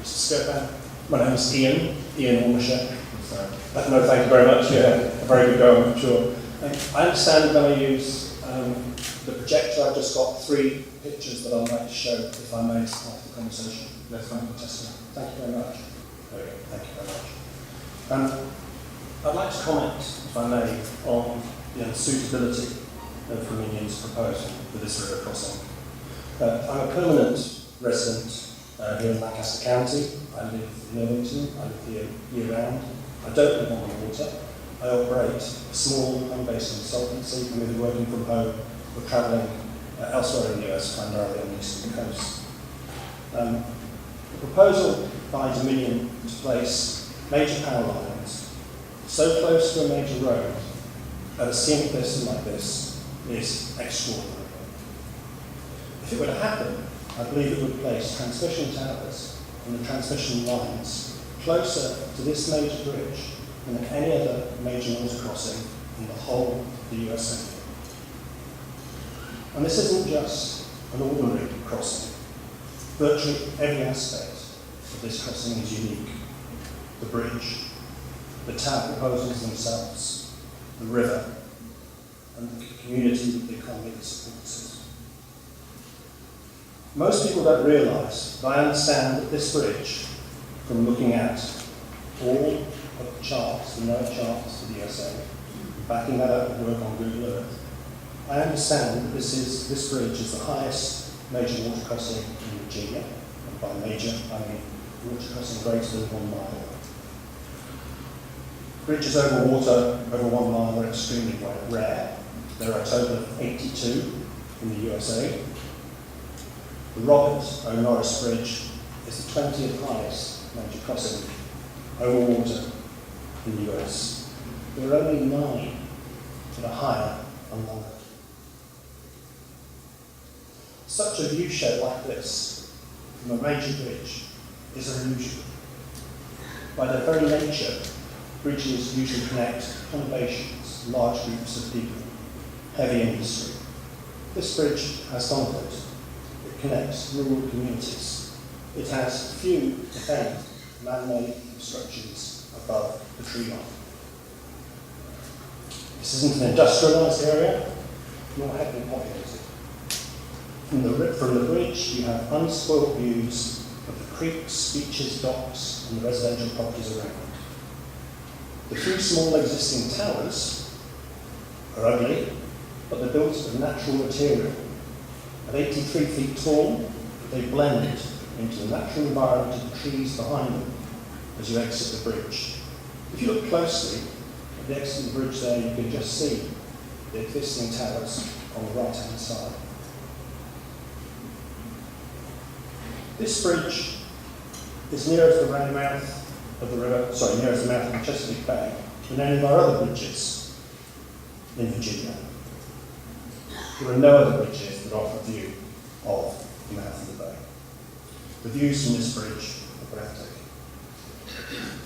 Mr. Scopan. My name is Ian Ormesher. No, thank you very much. Yeah, a very good go, I'm sure. I understand we're going to use the projector. I've just got 3 pictures that I'd like to show, if I may, after the conversation. That's fantastic. Thank you very much. There we go. Thank you very much. I'd like to comment, if I may, on the unsuitability of Dominions' proposal for this river crossing. I'm a permanent resident here in Lancaster County. I live in Irvington. I live here year-round. I don't live on the water. I operate a small home-based consultancy. I'm either working from home or travelling elsewhere in the US, primarily on the eastern coast. The proposal by Dominion to place major power lines so close to a major road at a scenic basin like this is extraordinary. If it were to happen, I believe it would place transmission towers and the transmission lines closer to this major bridge than any other major water crossing in the whole of the USA. And this isn't just an ordinary crossing. Virtually every aspect of this crossing is unique. The bridge, the tower proposals themselves, the river, and the community, the economy that supports it. Most people don't realise, but I understand that this bridge, from looking at all of the charts, the NOAA charts for the USA, backing that up with work on Google Earth, I understand that this bridge is the highest major water crossing in Virginia, and by major I mean water crossing greater than 1 mile. Bridges over water over 1 mile are extremely rare. There are a total of 82 in the USA. The Norris Bridge is the 20th highest major crossing over water in the US. There are only 9 that are higher and longer. Such a view shed like this from a major bridge is an illusion. By their very nature, bridges usually connect conurbations, large groups of people, heavy industry. This bridge has none of it. It connects rural communities. It has few, if any, man-made obstructions above the tree line. This isn't an industrialised area, nor heavily populated. From the bridge, you have unspoilt views of the creeks, beaches, docks, and the residential properties around. The few small existing towers are ugly, but they're built of natural material. At 83 feet tall, they blend into the natural environment of the trees behind them as you exit the bridge. If you look closely at the exit of the bridge there, you can just see the existing towers on the right-hand side. This bridge is nearer to the mouth of the river, nearer to the mouth of the Chesapeake Bay than any of our other bridges in Virginia. There are no other bridges that offer a view of the mouth of the bay. The views from this bridge are breathtaking.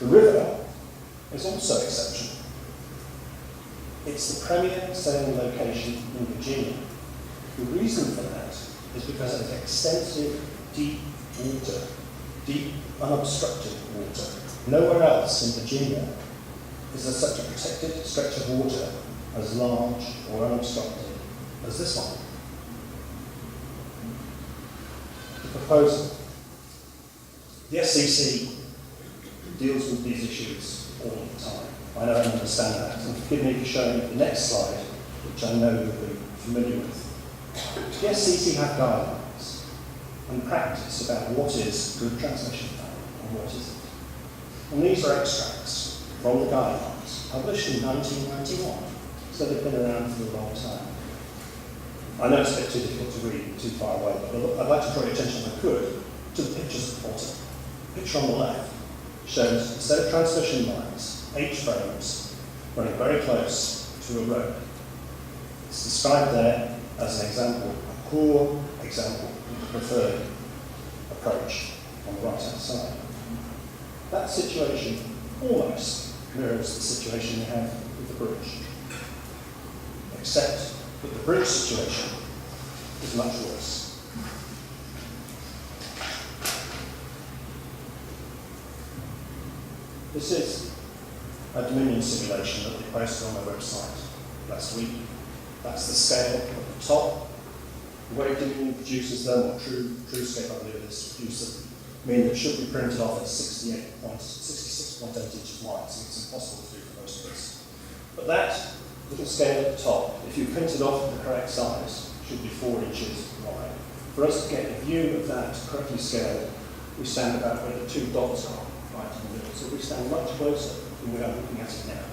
The river is also exceptional. It's the premier sailing location in Virginia. The reason for that is because it has extensive, deep water, deep, unobstructed water. Nowhere else in Virginia is there such a protected stretch of water as large or unobstructed as this one. The proposal. The SCC deals with these issues all the time. I know and understand that. And forgive me for showing the next slide, which I know you'll be familiar with. The SCC have guidelines and practice about what is good transmission power and what isn't. And these are extracts from the guidelines, published in 1991, so they've been around for a long time. I know it's a bit too difficult to read, too far away, but I'd like to draw your attention, if I could, to the pictures at the bottom. The picture on the left shows a set of transmission lines, H-frames, running very close to a road. It's described there as an example, a poor example of the preferred approach on the right-hand side. That situation almost mirrors the situation we have with the bridge, except that the bridge situation is much worse. This is a Dominion simulation that they posted on their website last week. That's the scale at the top. The way Dominion produces them, or TrueScape, I believe it is, produce them, mean that it should be printed off at 66.8 inches wide, so it's impossible to do for most of us. But that little scale at the top, if you print it off at the correct size, should be 4 inches wide. For us to get a view of that correctly scaled, we stand about where the two dots are, right in the middle. So we stand much closer than we are looking at it now.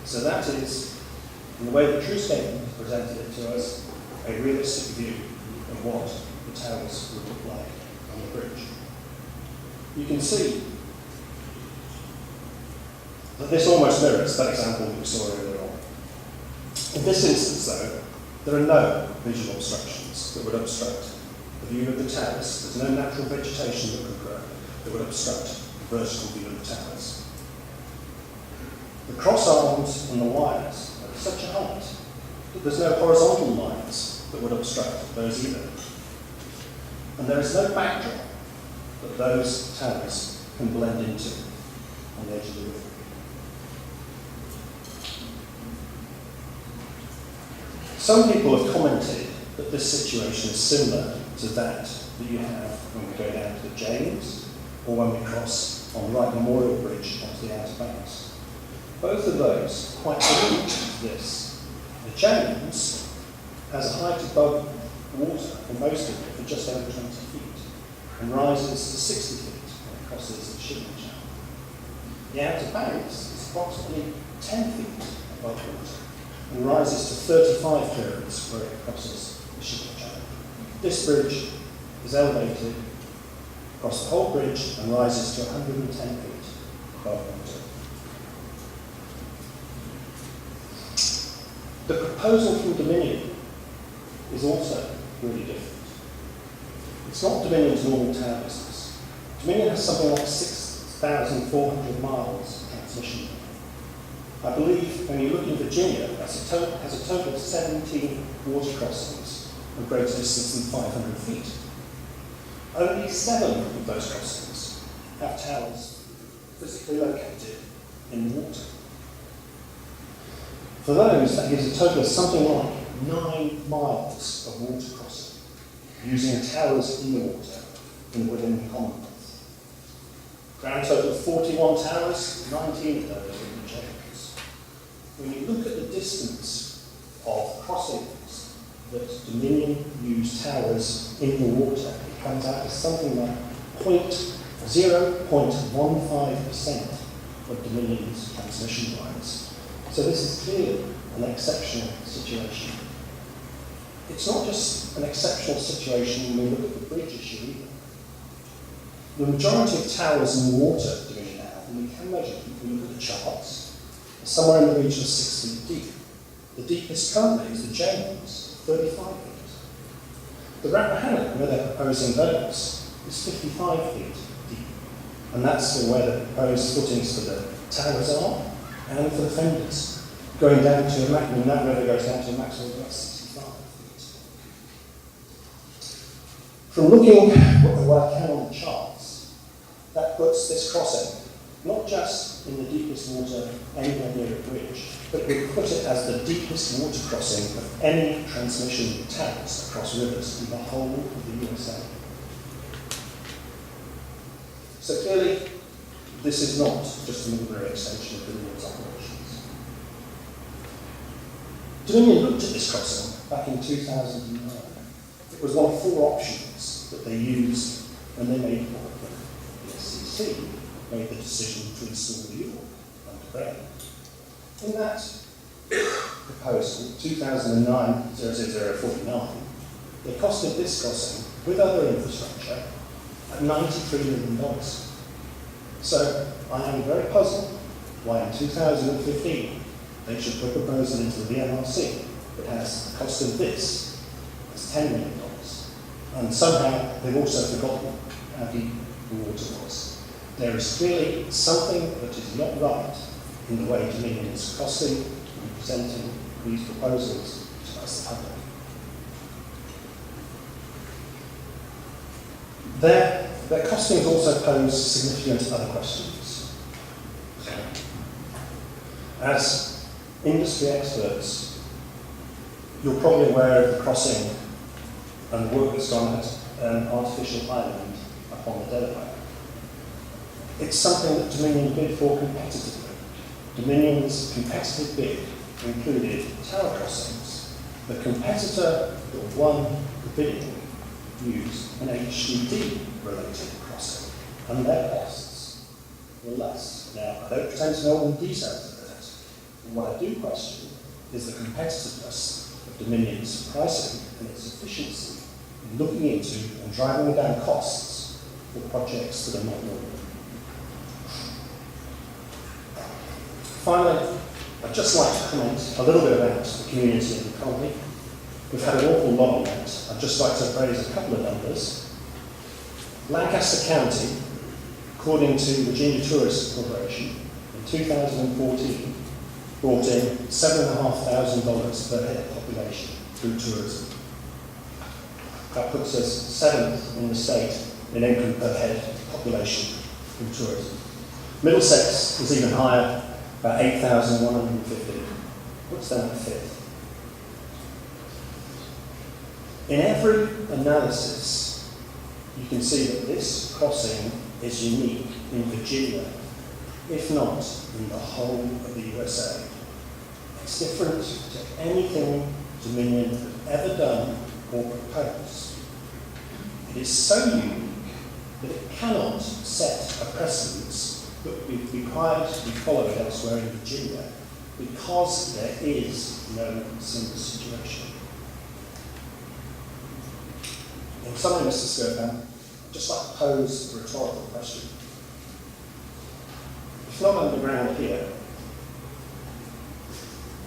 So that is, in the way that TrueScape has presented it to us, a realistic view of what the towers would look like on the bridge. You can see that this almost mirrors that example that we saw earlier on. In this instance, though, there are no visual obstructions that would obstruct the view of the towers. There's no natural vegetation that could grow that would obstruct the vertical view of the towers. The cross arms and the wires are at such a height that there's no horizontal lines that would obstruct those either. And there is no backdrop that those towers can blend into on the edge of the river. Some people have commented that this situation is similar to that you have when we go down to the James or when we cross on Wright Memorial Bridge onto the Outer Banks. Both of those are quite similar to this. The James has a height above water for most of it for just over 20 feet and rises to 60 feet when it crosses the shipping channel. The Outer Banks is approximately 10 feet above water and rises to 35 clearance where it crosses the shipping channel. This bridge is elevated across the whole bridge and rises to 110 feet above water. The proposal from Dominion is also really different. It's not Dominion's normal tower business. Dominion has something like 6,400 miles of transmission line. I believe when you look in Virginia, has a total of 17 water crossings of greater distance than 500 feet. Only 7 of those crossings have towers physically located in the water. For those, that gives a total of something like 9 miles of water crossing, using towers in the water within the Commonwealth. Grand total of 41 towers, 19 of those are in the James. When you look at the distance of crossings that Dominion use towers in the water, it comes out as something like 0.15% of Dominion's transmission lines. So this is clearly an exceptional situation. It's not just an exceptional situation when we look at the bridge issue either. The majority of towers in the water Dominion have, and we can measure them if we look at the charts, are somewhere in the region of 6 feet deep. The deepest currently is the James, 35 feet. The Rappahannock, where they're proposing those, is 55 feet deep. And that's where the proposed footings for the towers are, and for the fenders, going down to a maximum, that river goes down to a maximum of about 65 feet. From looking at what I can on the charts, that puts this crossing not just in the deepest water anywhere near a bridge, but we put it as the deepest water crossing of any transmission towers across rivers in the whole of the USA. So clearly, this is not just an ordinary extension of Dominion's operations. Dominion looked at this crossing back in 2009. It was one of 4 options that they used when they made the SCC made the decision to install the York underground. In that proposal, 2009-00049, they costed this crossing, with other infrastructure, at $93 million. So I am very puzzled why in 2015 they should put a proposal into the VMRC that has the cost of this as $10 million. And somehow they've also forgotten how deep the water was. There is clearly something that is not right in the way Dominion is costing and presenting these proposals to us, the public. Their costings also pose significant other questions. As industry experts, you're probably aware of the crossing and the work that's gone at an artificial island upon the Delaware. It's something that Dominion bid for competitively. Dominion's competitive bid included tower crossings. The competitor that won the bidding used an HDD-related crossing, and their costs were less. Now, I don't pretend to know all the details of that. And what I do question is the competitiveness of Dominion's pricing and its efficiency in looking into and driving down costs for projects that are not normal. Finally, I'd just like to comment a little bit about the community and the economy. We've had an awful lot on that. I'd just like to raise a couple of numbers. Lancaster County, according to Virginia Tourism Corporation, in 2014, brought in $7,500 per head population through tourism. That puts us 7th in the state in income per head population from tourism. Middlesex is even higher, about 8,150. Puts them at 5th. In every analysis, you can see that this crossing is unique in Virginia, if not in the whole of the USA. It's different to anything Dominion had ever done or proposed. It is so unique that it cannot set a precedence that would be required to be followed elsewhere in Virginia, because there is no single situation. In summary, Mr. Skirpan, I'd just like to pose a rhetorical question. If not underground here,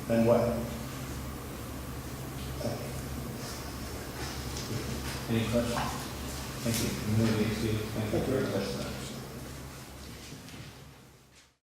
then where? Thank you. Any questions? Thank you. Thank you very much for that.